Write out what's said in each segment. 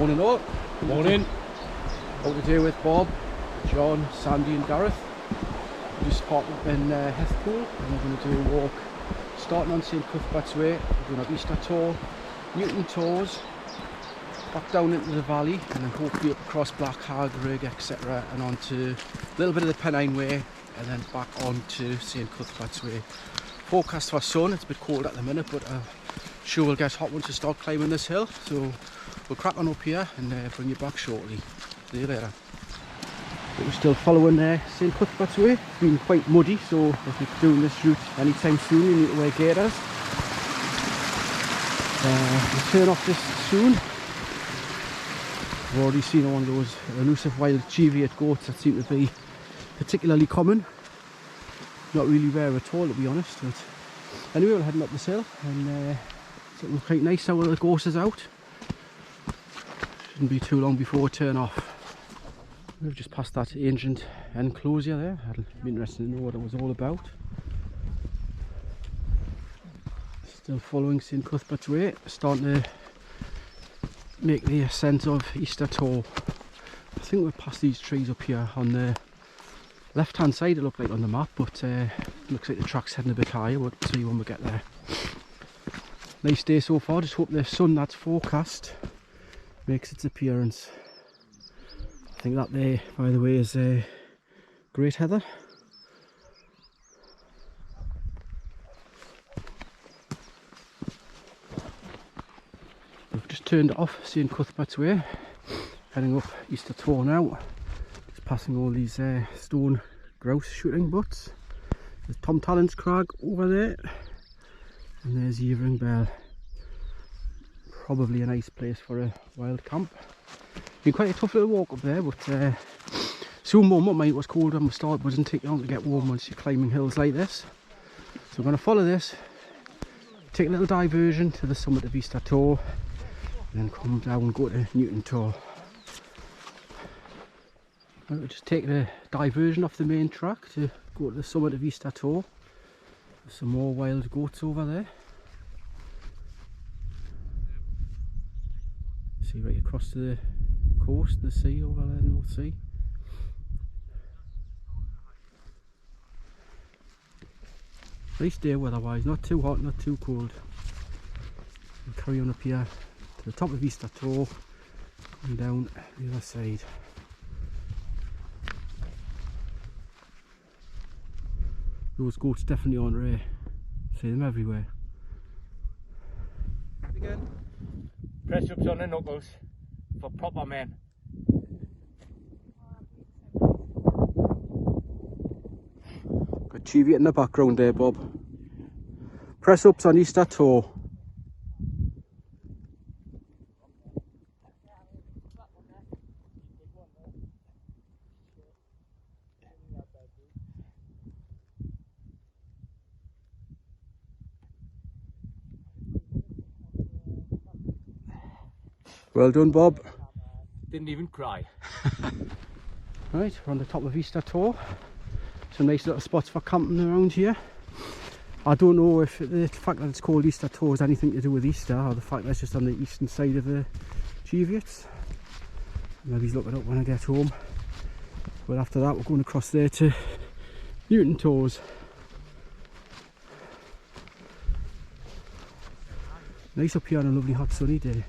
Morning all. Morning. Out today with Bob, John, Sandy and Gareth. We just parked up in Hethpool and we're going to do a walk starting on St Cuthbert's Way. We're going to have Easter Tor, Newton Tors, back down into the valley and then hopefully up across Black Hag, etc. and onto a little bit of the Pennine Way and then back onto St Cuthbert's Way. Forecast for sun, it's a bit cold at the minute but sure we'll get hot once we start climbing this hill, so we'll crack on up here and bring you back shortly. See you later. But we're still following St Cuthbert's Way. It's been quite muddy, so if you're doing this route anytime soon you need to wear gaiters. We'll turn off this soon. I've already seen one of those elusive wild Cheviot goats that seem to be particularly common. Not really rare at all, to be honest. But anyway, we're heading up this hill and it's looking quite nice now the ghost is out. Shouldn't be too long before we turn off. We've just passed that ancient enclosure there. I'd be interested to know what it was all about. Still following St Cuthbert's Way, starting to make the ascent of Easter Tor. I think we're past these trees up here on the left hand side, it looked like on the map, but looks like the track's heading a bit higher. We'll see when we get there. Nice day so far, just hope the sun that's forecast makes its appearance. I think that there, by the way, is great heather. We've just turned off St Cuthbert's Way, heading up Easter Tor now. Just passing all these stone grouse shooting butts. There's Tom Talon's Crag over there, and there's Yevering Bell. Probably a nice place for a wild camp. Been quite a tough little walk up there, but soon warm up. Mate, it was cold when we started, but it doesn't take long to get warm once you're climbing hills like this. So we're going to follow this, take a little diversion to the summit of Easter Tor, and then come down and go to Newton Tor. We'll just take the diversion off the main track to go to the summit of Easter Tor. There's some more wild goats over there. See right across to the coast, the sea over there, the North Sea. Nice day weather-wise, not too hot, not too cold. We'll carry on up here to the top of Easter Tor and down the other side. Those goats definitely aren't rare. See them everywhere. Again. Press ups on the knuckles for proper men. Got Cheviot in the background there, Bob. Press ups on Easter Tor. Well done, Bob. Didn't even cry. Right, we're on the top of Easter Tor. Some nice little spots for camping around here. I don't know if the fact that it's called Easter Tor has anything to do with Easter, or the fact that it's just on the eastern side of the Cheviots. Maybe he's looking up when I get home. But after that we're going across there to Newton Tors. Nice up here on a lovely hot sunny day.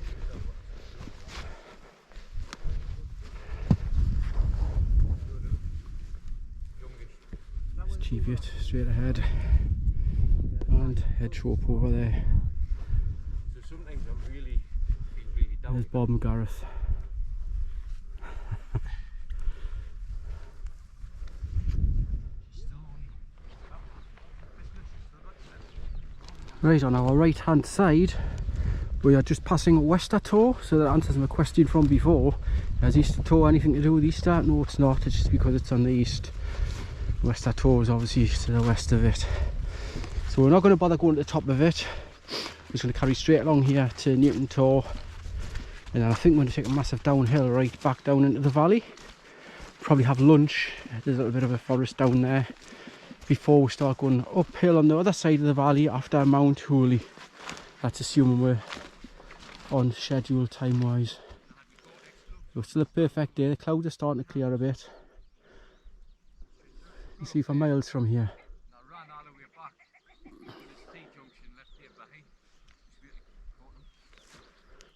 Cheviot straight ahead and head slope over there. So sometimes I really feel really down. There's Bob and Gareth. Right, on our right hand side we are just passing Easter Tor, so that answers my question from before. Has Easter Tor anything to do with Easter? No, it's not, it's just because it's on the east. Easter Tor is obviously to the west of it. So we're not going to bother going to the top of it. We're just going to carry straight along here to Newton Tor. And then I think we're going to take a massive downhill right back down into the valley. Probably have lunch. There's a little bit of a forest down there before we start going uphill on the other side of the valley after Mount Hooley. That's assuming we're on schedule time wise. So it's still a perfect day. The clouds are starting to clear a bit. You see for miles from here.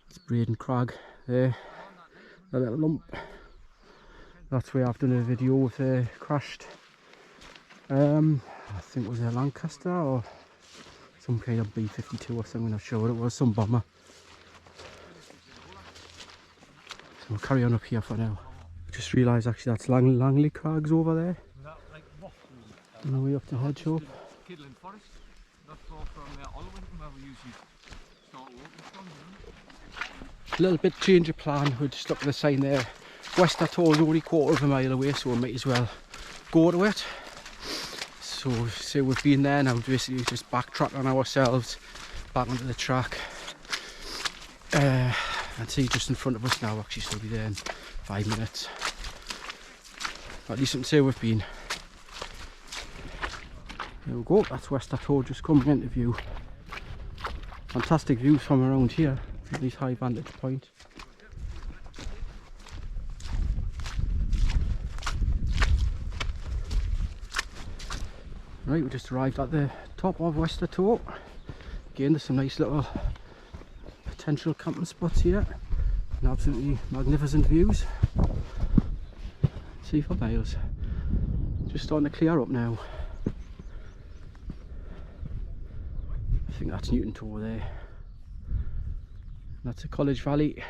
It's Braden Crag there. A little lump. That's where I've done a video with crashed. I think it was a Lancaster or some kind of B-52 or something. I'm not sure what it was. Some bomber. So we'll carry on up here for now. I just realised actually that's Langley Crags over there. On the way up to Hedgehope. Kidland Forest, not far from Olwynton, where we usually start walking from. A little bit change of plan. We're just up at the sign there. Easter Tor is only a quarter of a mile away, so we might as well go to it. So say we've been there now, basically just backtrack on ourselves back onto the track. And see just in front of us now, actually still be there in 5 minutes. At least I can say we've been. There we go, that's Easter Tor just coming into view. Fantastic views from around here, at this high vantage point. Right, we just arrived at the top of Easter Tor. Again, there's some nice little potential camping spots here. And absolutely magnificent views. See for miles. Just starting to clear up now. I think that's Newton Tor there. That's a College Valley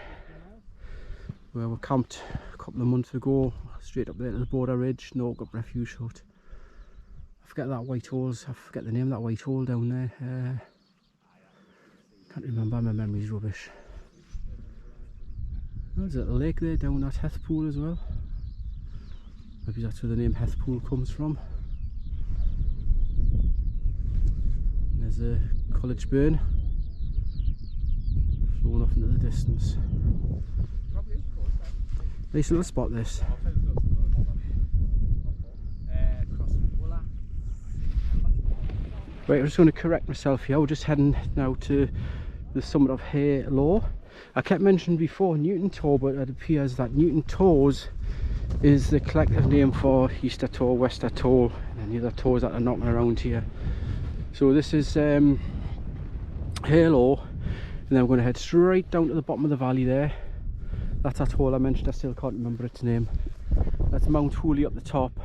where we camped a couple of months ago, straight up there to the Border Ridge, Norcup Refuge Hut. I forget that white hole's, I forget the name of that white hole down there. Can't remember, my memory's rubbish. There's a little lake there down at Hethpool as well. Maybe that's where the name Hethpool comes from. There's a College Burn flowing off into the distance. Nice little spot this. Right, I'm just going to correct myself here. We're just heading now to the summit of Hare Law. I kept mentioning before Newton Tor, but it appears that Newton Tors is the collective name for Easter Tor, Easter Tor, and the other Tors that are knocking around here. So this is Hare Law, and then we're going to head straight down to the bottom of the valley there. That's that hole I mentioned, I still can't remember its name. That's Mount Hooley up the top.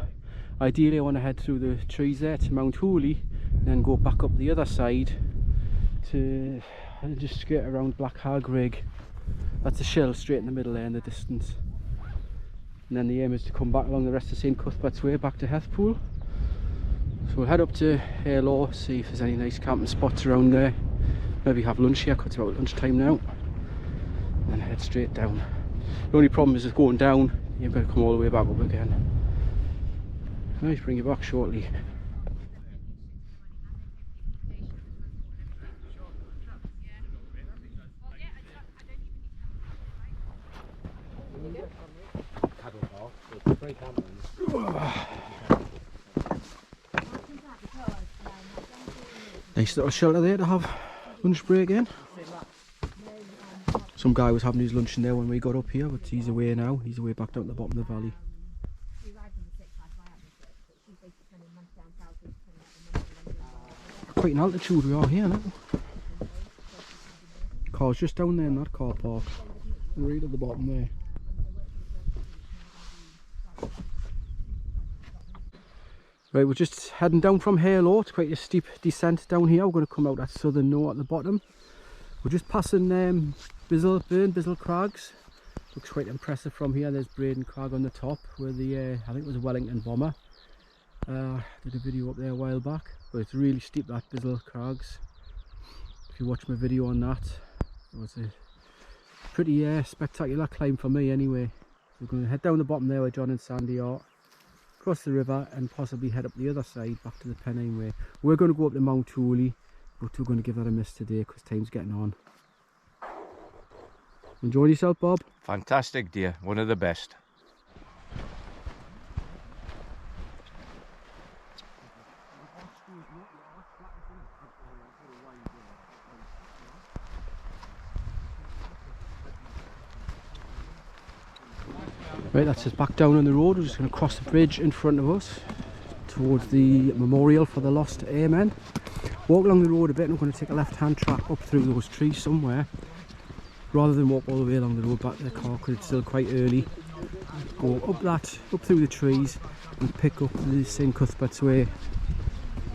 Ideally I want to head through the trees there to Mount Hooley, and then go back up the other side to just skirt around Black Hagrig. That's a shell straight in the middle there in the distance. And then the aim is to come back along the rest of St Cuthbert's Way back to Hethpool. So we'll head up to Hare Law, see if there's any nice camping spots around there. Maybe have lunch here, because it's about lunchtime now. And then head straight down. The only problem is with going down, you've got to come all the way back up again. I'll just bring you back shortly. Nice little shelter there to have lunch break in. Some guy was having his lunch in there when we got up here, but he's away now. He's away back down to the bottom of the valley. Quite an altitude we are here now. Car's just down there in that car park, right at the bottom there. Right, we're just heading down from Hare Law. It's quite a steep descent down here. We're going to come out at Southern Knowe at the bottom. We're just passing Bizzle Crags. Looks quite impressive from here. There's Braden Crag on the top where the I think it was a Wellington bomber. Did a video up there a while back, but it's really steep, that Bizzle Crags. If you watch my video on that, it was a pretty spectacular climb for me anyway. We're going to head down the bottom there where John and Sandy are, cross the river and possibly head up the other side back to the Pennine Way. We're going to go up to Mount Hooley, but we're going to give that a miss today because time's getting on. Enjoyed yourself, Bob? Fantastic deer, one of the best. Right, that's us back down on the road. We're just going to cross the bridge in front of us towards the memorial for the lost airmen. Walk along the road a bit and we're going to take a left-hand track up through those trees somewhere, rather than walk all the way along the road back to the car because it's still quite early. Go up through the trees and pick up the St Cuthbert's Way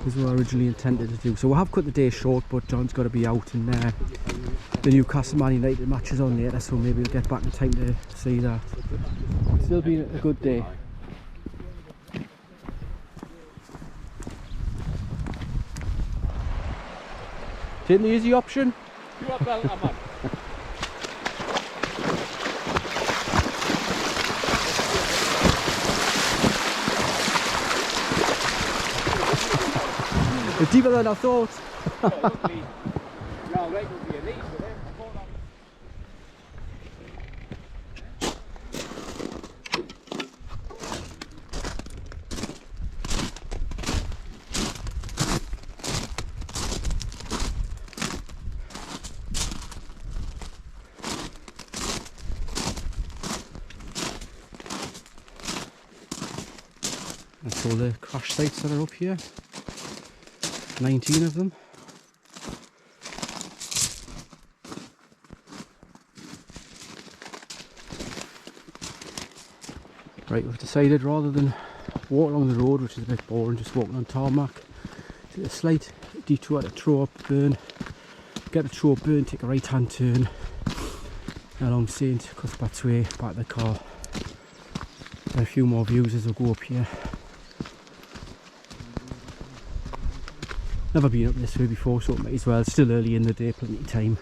as we were originally intended to do. So we have cut the day short, but John's got to be out and the Newcastle Man United match is on later, so maybe we'll get back in time to see that. It's still been a good day. Taking the easy option. You are well, man. It's deeper than I thought. That's all the crash sites that are up here. 19 of them. Right, we've decided rather than walk along the road, which is a bit boring, just walking on tarmac, take a slight detour to Tor Burn, get to Tor Burn, take a right hand turn along St Cuthbert's Way, back to the car. And a few more views as we go up here. Never been up this way before, so it might as well. It's still early in the day, plenty of time.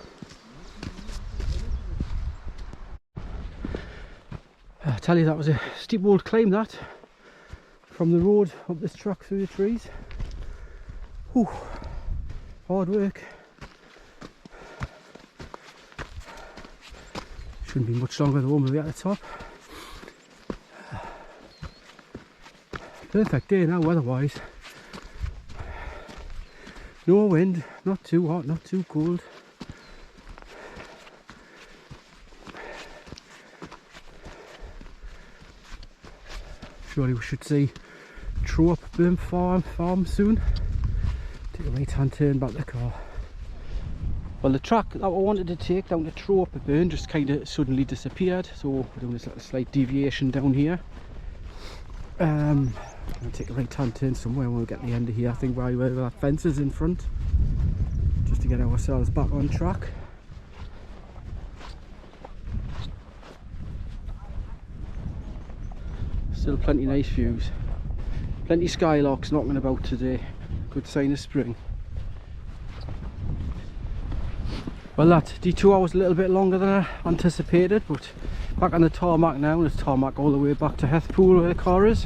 I tell you, that was a steep old climb, that, from the road up this track through the trees. Whew, hard work. Shouldn't be much longer than we'll be at the top. Perfect day now, weather-wise. No wind, not too hot, not too cold. Surely we should see Tor Burn farm soon. Take a right hand turn back the car. Well, the track that I wanted to take down to Tor Burn just kind of suddenly disappeared, so we're doing this little slight deviation down here. I'm going to take a right hand turn somewhere when we get to the end of here, I think, where that fence is in front, just to get ourselves back on track. Still plenty of nice views, plenty of skylarks knocking about today, good sign of spring. Well, that detour was a little bit longer than I anticipated, but back on the tarmac now, and it's tarmac all the way back to Hethpool where the car is.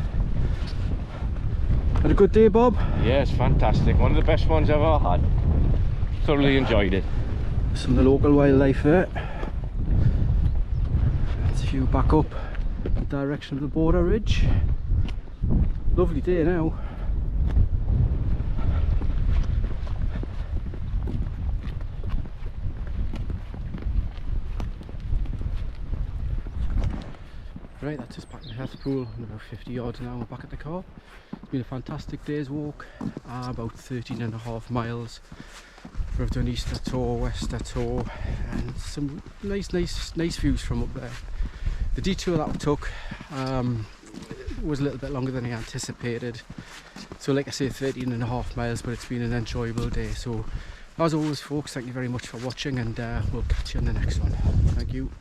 Had a good day, Bob? Yes, fantastic. One of the best ones I've ever had. Thoroughly enjoyed it. Some of the local wildlife there. Let's view back up the direction of the border ridge. Lovely day now. Right, that's just back in Hethpool, about 50 yards now. We're back at the car. It's been a fantastic day's walk, about 13.5 miles. We've done Easter Tor, Wester Tor, and some nice views from up there. The detour that we took was a little bit longer than I anticipated. So like I say, 13.5 miles, but it's been an enjoyable day. So as always, folks, thank you very much for watching, and we'll catch you in the next one. Thank you.